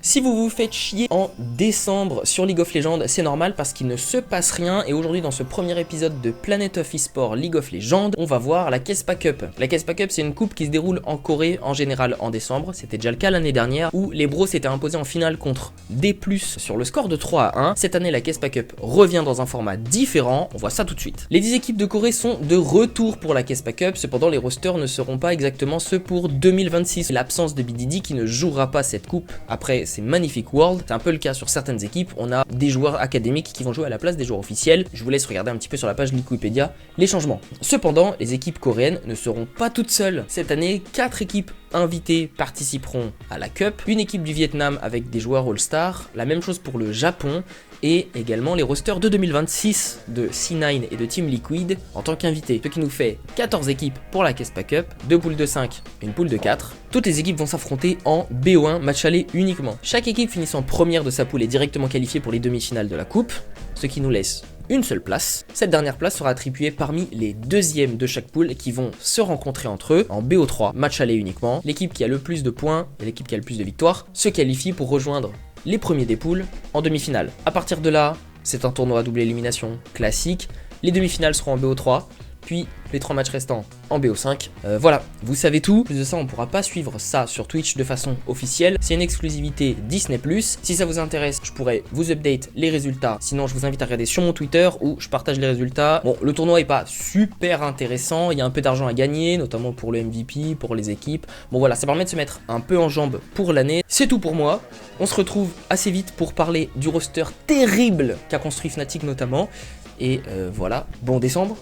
Si vous vous faites chier en décembre sur League of Legends, c'est normal parce qu'il ne se passe rien. Et aujourd'hui, dans ce premier épisode de Planet of Esports League of Legends, on va voir la Kespa Cup. La Kespa Cup, c'est une coupe qui se déroule en Corée en général en décembre. C'était déjà le cas l'année dernière où les bros s'étaient imposés en finale contre D+, sur le score de 3-1. Cette année, la Kespa Cup revient dans un format différent. On voit ça tout de suite. Les 10 équipes de Corée sont de retour pour la Kespa Cup. Cependant, les rosters ne seront pas exactement ceux pour 2026. L'absence de BDD qui ne jouera pas cette coupe après ces Magnific World. C'est un peu le cas sur certaines équipes. On a des joueurs académiques qui vont jouer à la place des joueurs officiels. Je vous laisse regarder un petit peu sur la page Wikipédia les changements. Cependant, les équipes coréennes ne seront pas toutes seules. Cette année, 4 équipes invitées participeront à la Cup. Une équipe du Vietnam avec des joueurs All-Star. La même chose pour le Japon. Et également les rosters de 2026 de C9 et de Team Liquid en tant qu'invités. Ce qui nous fait 14 équipes pour la Kespa Cup, 2 poules de 5 et une poule de 4. Toutes les équipes vont s'affronter en BO1, match aller uniquement. Chaque équipe finissant première de sa poule est directement qualifiée pour les demi-finales de la coupe, ce qui nous laisse une seule place. Cette dernière place sera attribuée parmi les deuxièmes de chaque poule qui vont se rencontrer entre eux en BO3, match aller uniquement. L'équipe qui a le plus de points et l'équipe qui a le plus de victoires se qualifie pour rejoindre les premiers des poules en demi-finale. À partir de là, c'est un tournoi à double élimination classique. Les demi-finales seront en BO3, puis les 3 matchs restants en BO5. Voilà, vous savez tout. Plus de ça, on ne pourra pas suivre ça sur Twitch de façon officielle. C'est une exclusivité Disney+. Si ça vous intéresse, je pourrais vous update les résultats. Sinon, je vous invite à regarder sur mon Twitter où je partage les résultats. Bon, le tournoi est pas super intéressant. Il y a un peu d'argent à gagner, notamment pour le MVP, pour les équipes. Bon voilà, ça permet de se mettre un peu en jambes pour l'année. C'est tout pour moi. On se retrouve assez vite pour parler du roster terrible qu'a construit Fnatic notamment. Et voilà, bon décembre.